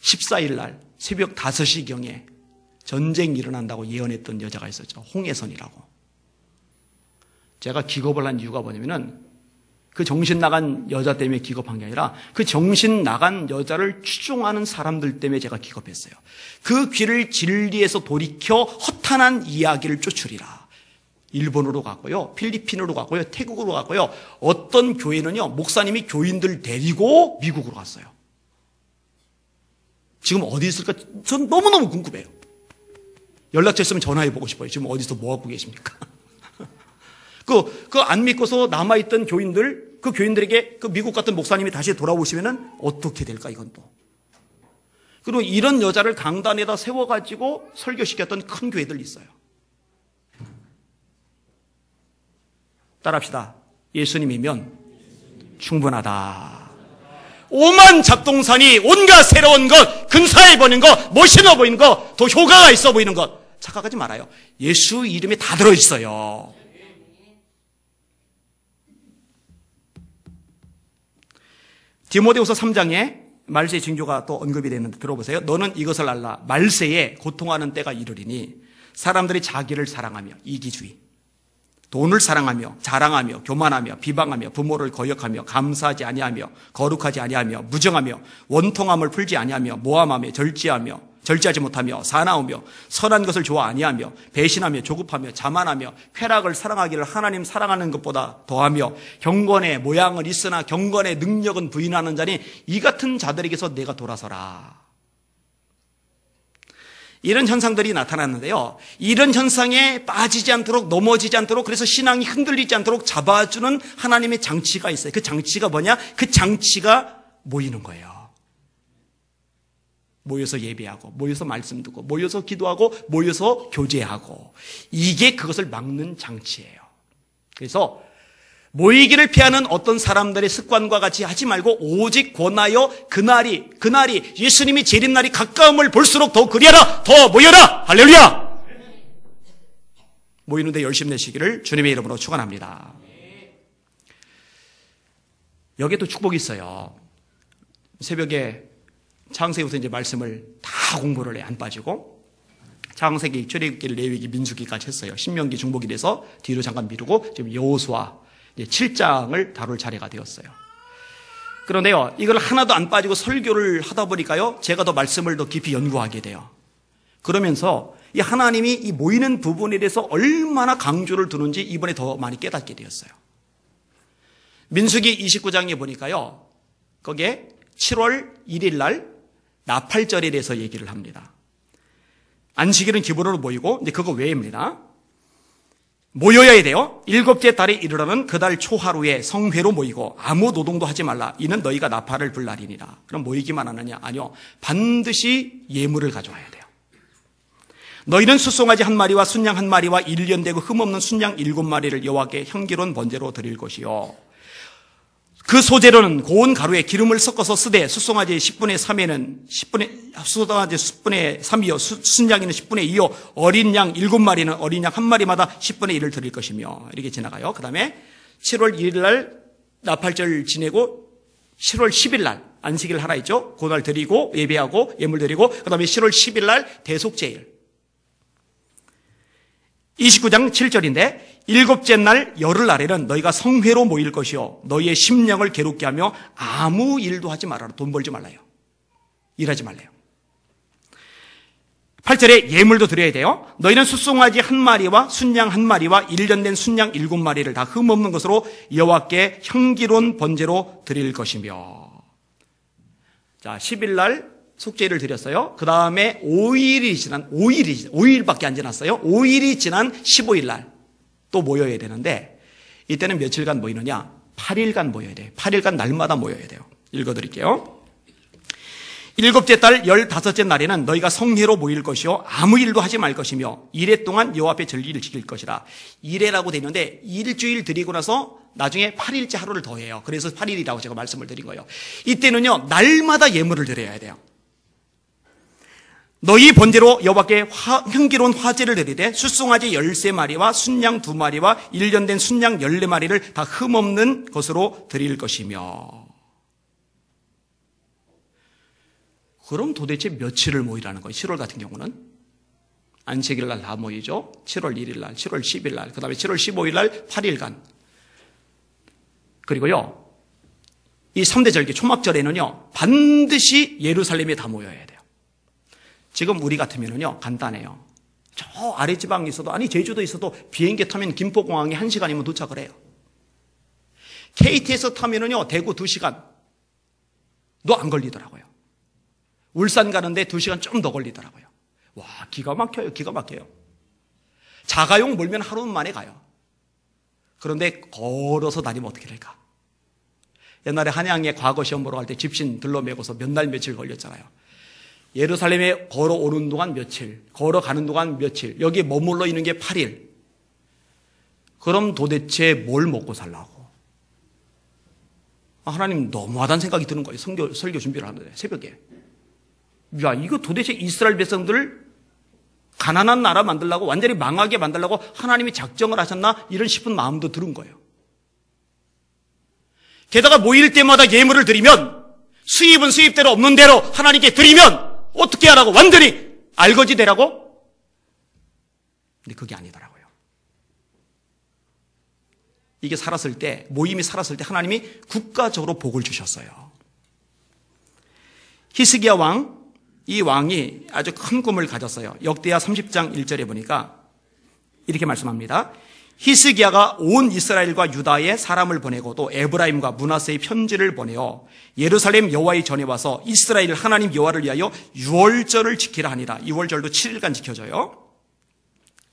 14일 날 새벽 5시경에 전쟁이 일어난다고 예언했던 여자가 있었죠. 홍혜선이라고. 제가 기겁을 한 이유가 뭐냐면은 그 정신 나간 여자 때문에 기겁한 게 아니라 그 정신 나간 여자를 추종하는 사람들 때문에 제가 기겁했어요. 그 귀를 진리에서 돌이켜 허탄한 이야기를 쫓으리라. 일본으로 갔고요. 필리핀으로 갔고요. 태국으로 갔고요. 어떤 교회는요. 목사님이 교인들 데리고 미국으로 갔어요. 지금 어디 있을까? 전 너무너무 궁금해요. 연락처 있으면 전화해보고 싶어요. 지금 어디서 뭐하고 계십니까? 안 믿고서 남아있던 교인들, 그 교인들에게 그 미국 같은 목사님이 다시 돌아오시면은 어떻게 될까, 이건 또. 그리고 이런 여자를 강단에다 세워가지고 설교시켰던 큰 교회들 있어요. 따라합시다. 예수님이면 충분하다. 오만 잡동사니 온갖 새로운 것, 근사해 보이는 것, 멋있어 보이는 것, 더 효과가 있어 보이는 것 착각하지 말아요. 예수 이름에 다 들어있어요. 디모데후서 3장에 말세의 징조가 또 언급이 됐는데 들어보세요. 너는 이것을 알라. 말세에 고통하는 때가 이르리니 사람들이 자기를 사랑하며 이기주의, 돈을 사랑하며 자랑하며 교만하며 비방하며 부모를 거역하며 감사하지 아니하며 거룩하지 아니하며 무정하며 원통함을 풀지 아니하며 모함하며 절제하지 못하며 사나우며 선한 것을 좋아 아니하며 배신하며 조급하며 자만하며 쾌락을 사랑하기를 하나님 사랑하는 것보다 더하며 경건의 모양은 있으나 경건의 능력은 부인하는 자니 이 같은 자들에게서 내가 돌아서라. 이런 현상들이 나타났는데요. 이런 현상에 빠지지 않도록 넘어지지 않도록 그래서 신앙이 흔들리지 않도록 잡아주는 하나님의 장치가 있어요. 그 장치가 뭐냐? 그 장치가 모이는 거예요. 모여서 예배하고 모여서 말씀 듣고 모여서 기도하고 모여서 교제하고 이게 그것을 막는 장치예요. 그래서 모이기를 피하는 어떤 사람들의 습관과 같이 하지 말고 오직 권하여 그날이 예수님이 재림날이 가까움을 볼수록 더 그리하라. 더 모여라. 할렐루야. 모이는데 열심 내시기를 주님의 이름으로 축원합니다. 여기에 또 축복이 있어요. 새벽에 창세기부터 이제 말씀을 다 공부를 해 안 빠지고 창세기, 출애굽기, 레위기, 민수기까지 했어요. 신명기, 중보기 돼서 뒤로 잠깐 미루고 지금 여호수아 7장을 다룰 차례가 되었어요. 그런데요, 이걸 하나도 안 빠지고 설교를 하다 보니까요, 제가 더 말씀을 더 깊이 연구하게 돼요. 그러면서 이 하나님이 이 모이는 부분에 대해서 얼마나 강조를 두는지 이번에 더 많이 깨닫게 되었어요. 민수기 29장에 보니까요, 거기에 7월 1일 날 나팔절에 대해서 얘기를 합니다. 안식일은 기본으로 모이고, 근데 그거 외입니다. 모여야 돼요. 7째 달에 이르러는 그 달 초하루에 성회로 모이고 아무 노동도 하지 말라. 이는 너희가 나팔을 불 날이니라. 그럼 모이기만 하느냐? 아니요. 반드시 예물을 가져와야 돼요. 너희는 숫송아지 한 마리와 순양 한 마리와 일련되고 흠없는 순양 7마리를 여호와께 향기로운 번제로 드릴 것이요. 그 소재로는 고운 가루에 기름을 섞어서 쓰되 숫송아지 10분의 3에는 숫송아지 10분의 3이요 순양이는 10분의 2요 어린 양 7마리는 어린 양 한 마리마다 10분의 1을 드릴 것이며 이렇게 지나가요. 그 다음에 7월 1일 날 나팔절 지내고 7월 10일 날 안식일 하나 있죠. 그날 드리고 예배하고 예물 드리고 그 다음에 7월 10일 날 대속제일 29장 7절인데 일곱째 날 열흘날에는 너희가 성회로 모일 것이요 너희의 심령을 괴롭게 하며 아무 일도 하지 말아라. 돈 벌지 말라요. 일하지 말래요. 8절에 예물도 드려야 돼요. 너희는 숫송아지 한 마리와 순양 한 마리와 일련된 순양 7마리를 다 흠없는 것으로 여호와께 향기로운 번제로 드릴 것이며. 자, 10일 날 속죄를 드렸어요. 그 다음에 5일밖에 안 지났어요. 5일이 지난 15일 날 또 모여야 되는데 이때는 며칠간 모이느냐? 8일간 모여야 돼요. 8일간 날마다 모여야 돼요. 읽어드릴게요. 일곱째 달 15째 날에는 너희가 성회로 모일 것이요 아무 일도 하지 말 것이며 이래 동안 여호와 앞에 절기를 지킬 것이라. 이래라고 되어 있는데 일주일 드리고 나서 나중에 8일째 하루를 더해요. 그래서 8일이라고 제가 말씀을 드린 거예요. 이때는요 날마다 예물을 드려야 돼요. 너희 번제로 여호와께 향기로운 화제를 드리되 숫송아지 13마리와 순양 2마리와 일련된 순양 14마리를 다 흠없는 것으로 드릴 것이며. 그럼 도대체 며칠을 모이라는 거예요? 7월 같은 경우는 안식일 날 다 모이죠. 7월 1일 날, 7월 10일 날, 그 다음에 7월 15일 날 8일간. 그리고요 이 3대 절기 초막절에는요 반드시 예루살렘에 다 모여야 돼요. 지금 우리 같으면은요 간단해요. 저 아래 지방에 있어도 아니 제주도에 있어도 비행기 타면 김포공항에 1시간이면 도착을 해요. KT에서 타면은요 대구 2시간도 안 걸리더라고요. 울산 가는데 2시간 좀 더 걸리더라고요. 와, 기가 막혀요. 기가 막혀요. 자가용 몰면 하루 만에 가요. 그런데 걸어서 다니면 어떻게 될까? 옛날에 한양에 과거 시험 보러 갈 때 집신 들러매고서 몇 날 며칠 걸렸잖아요. 예루살렘에 걸어오는 동안 며칠, 걸어가는 동안 며칠, 여기 머물러 있는 게 8일. 그럼 도대체 뭘 먹고 살라고? 하나님 너무하다는 생각이 드는 거예요. 설교 준비를 하는데 새벽에. 야, 이거 도대체 이스라엘 백성들을 가난한 나라 만들려고 완전히 망하게 만들려고 하나님이 작정을 하셨나? 이런 싶은 마음도 드는 거예요. 게다가 모일 때마다 예물을 드리면 수입은 수입대로 없는 대로 하나님께 드리면 어떻게 하라고? 완전히 알거지 되라고? 근데 그게 아니더라고요. 이게 살았을 때, 모임이 살았을 때 하나님이 국가적으로 복을 주셨어요. 히스기야 왕, 이 왕이 아주 큰 꿈을 가졌어요. 역대하 30장 1절에 보니까 이렇게 말씀합니다. 히스기야가 온 이스라엘과 유다에 사람을 보내고 또 에브라임과 므낫세의 편지를 보내어 예루살렘 여호와의 전에 와서 이스라엘 하나님 여호와를 위하여 유월절을 지키라 하니라. 유월절도 7일간 지켜져요.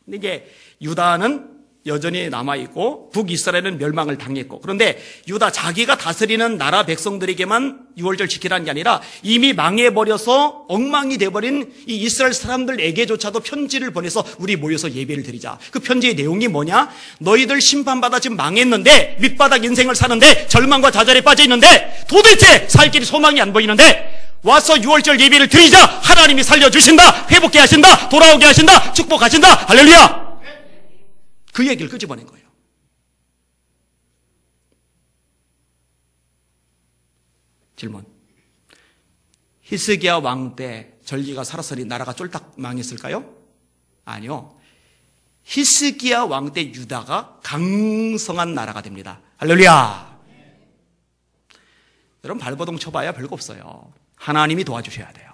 근데 이제 유다는 여전히 남아있고 북이스라엘은 멸망을 당했고, 그런데 유다 자기가 다스리는 나라 백성들에게만 유월절 지키라는 게 아니라 이미 망해버려서 엉망이 돼버린 이 이스라엘 사람들에게조차도 편지를 보내서 우리 모여서 예배를 드리자. 그 편지의 내용이 뭐냐? 너희들 심판받아 지금 망했는데, 밑바닥 인생을 사는데, 절망과 좌절에 빠져있는데, 도대체 살 길이 소망이 안 보이는데 와서 유월절 예배를 드리자. 하나님이 살려주신다, 회복케 하신다, 돌아오게 하신다, 축복하신다. 할렐루야. 그 얘기를 끄집어낸 거예요. 질문. 히스기야 왕 때 절기가 살았으니 나라가 쫄딱 망했을까요? 아니요. 히스기야 왕 때 유다가 강성한 나라가 됩니다. 할렐루야. 여러분 발버둥 쳐봐야 별거 없어요. 하나님이 도와주셔야 돼요.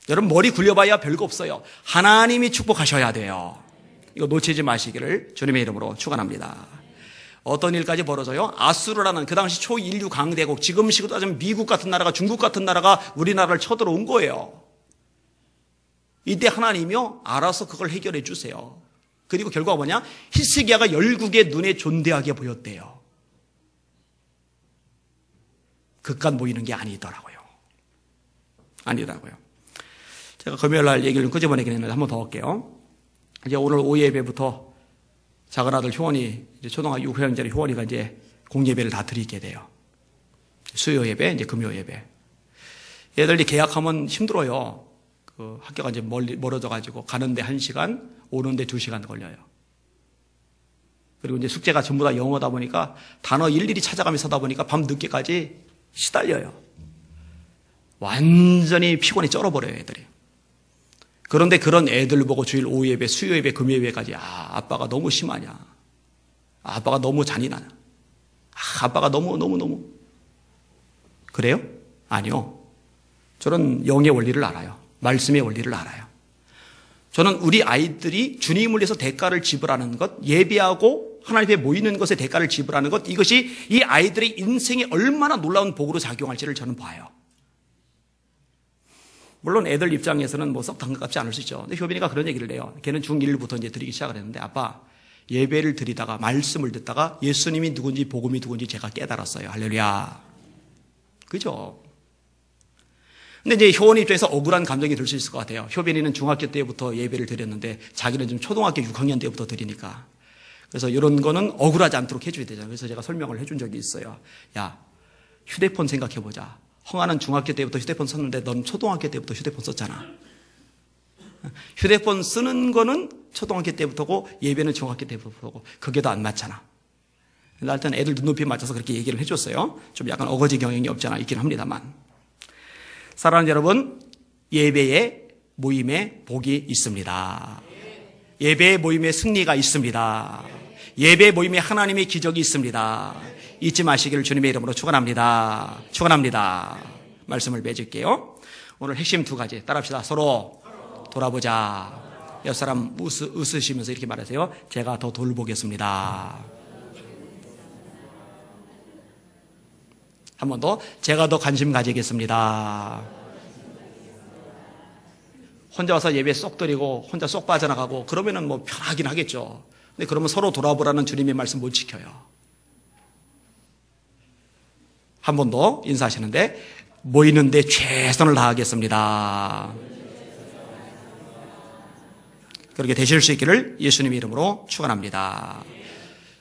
여러분 머리 굴려봐야 별거 없어요. 하나님이 축복하셔야 돼요. 이거 놓치지 마시기를 주님의 이름으로 축원합니다. 어떤 일까지 벌어져요? 아수르라는 그 당시 초인류 강대국, 지금 식으로 따지면 미국 같은 나라가, 중국 같은 나라가 우리나라를 쳐들어온 거예요. 이때 하나님이요 알아서 그걸 해결해 주세요. 그리고 결과가 뭐냐? 히스기야가 열국의 눈에 존대하게 보였대요. 그깟 모이는 게 아니더라고요. 아니더라고요. 제가 금요일 날 얘기를 좀 끄집어내긴 했는데 한 번 더 할게요. 이제 오늘 오후 예배부터 작은 아들 효원이, 이제 초등학교 6학년짜리 효원이가 이제 공예배를 다 드리게 돼요. 수요 예배, 이제 금요 예배. 얘들이 계약하면 힘들어요. 그 학교가 이제 멀어져가지고 가는데 1시간, 오는데 2시간 걸려요. 그리고 이제 숙제가 전부 다 영어다 보니까 단어 일일이 찾아가면서 하다 보니까 밤 늦게까지 시달려요. 완전히 피곤에 쩔어버려요, 애들이. 그런데 그런 애들 보고 주일 오후 예배, 수요 예배, 금요 예배까지, 아빠가 너무 심하냐. 아빠가 너무 잔인하냐. 아빠가 너무. 그래요? 아니요. 저는 영의 원리를 알아요. 말씀의 원리를 알아요. 저는 우리 아이들이 주님을 위해서 대가를 지불하는 것, 예배하고 하나님 앞에 모이는 것에 대가를 지불하는 것, 이것이 이 아이들의 인생에 얼마나 놀라운 복으로 작용할지를 저는 봐요. 물론 애들 입장에서는 뭐 썩 반갑지 않을 수 있죠. 근데 효빈이가 그런 얘기를 해요. 걔는 중1부터 이제 드리기 시작을 했는데, 아빠, 예배를 드리다가 말씀을 듣다가 예수님이 누군지 복음이 누군지 제가 깨달았어요. 할렐루야. 그죠? 근데 이제 효원이 입장에서 억울한 감정이 들 수 있을 것 같아요. 효빈이는 중학교 때부터 예배를 드렸는데 자기는 좀 초등학교 6학년 때부터 드리니까. 그래서 이런 거는 억울하지 않도록 해줘야 되잖아요. 그래서 제가 설명을 해준 적이 있어요. 야, 휴대폰 생각해보자. 형아는 중학교 때부터 휴대폰 썼는데 넌 초등학교 때부터 휴대폰 썼잖아. 휴대폰 쓰는 거는 초등학교 때부터고 예배는 중학교 때부터고 그게 더 안 맞잖아. 하여튼 애들 눈높이에 맞춰서 그렇게 얘기를 해줬어요. 좀 약간 어거지 경향이 없지 않아 있긴 합니다만. 사랑하는 여러분, 예배의 모임에 복이 있습니다. 예배의 모임에 승리가 있습니다. 예배 모임에 하나님의 기적이 있습니다. 잊지 마시기를 주님의 이름으로 축원합니다. 축원합니다. 말씀을 맺을게요. 오늘 핵심 2가지 따라합시다. 서로 돌아보자. 옆 사람 웃으시면서 이렇게 말하세요. 제가 더 돌보겠습니다. 한 번 더. 제가 더 관심 가지겠습니다. 혼자 와서 예배 쏙 드리고 혼자 쏙 빠져나가고 그러면은 뭐 편하긴 하겠죠. 근데 그러면 서로 돌아보라는 주님의 말씀 못 지켜요. 한 번 더 인사하시는데, 모이는데 최선을 다하겠습니다. 그렇게 되실 수 있기를 예수님의 이름으로 축원합니다.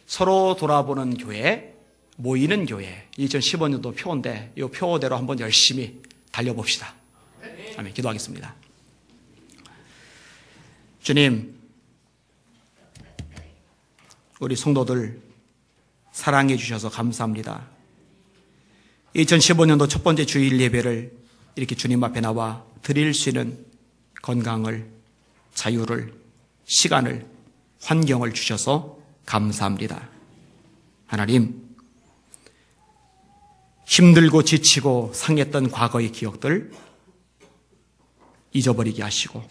서로 돌아보는 교회, 모이는 교회, 2015년도 표인데 이 표대로 한번 열심히 달려봅시다. 아멘. 기도하겠습니다. 주님, 우리 성도들 사랑해 주셔서 감사합니다. 2015년도 첫 번째 주일 예배를 이렇게 주님 앞에 나와 드릴 수 있는 건강을, 자유를, 시간을, 환경을 주셔서 감사합니다. 하나님, 힘들고 지치고 상했던 과거의 기억들 잊어버리게 하시고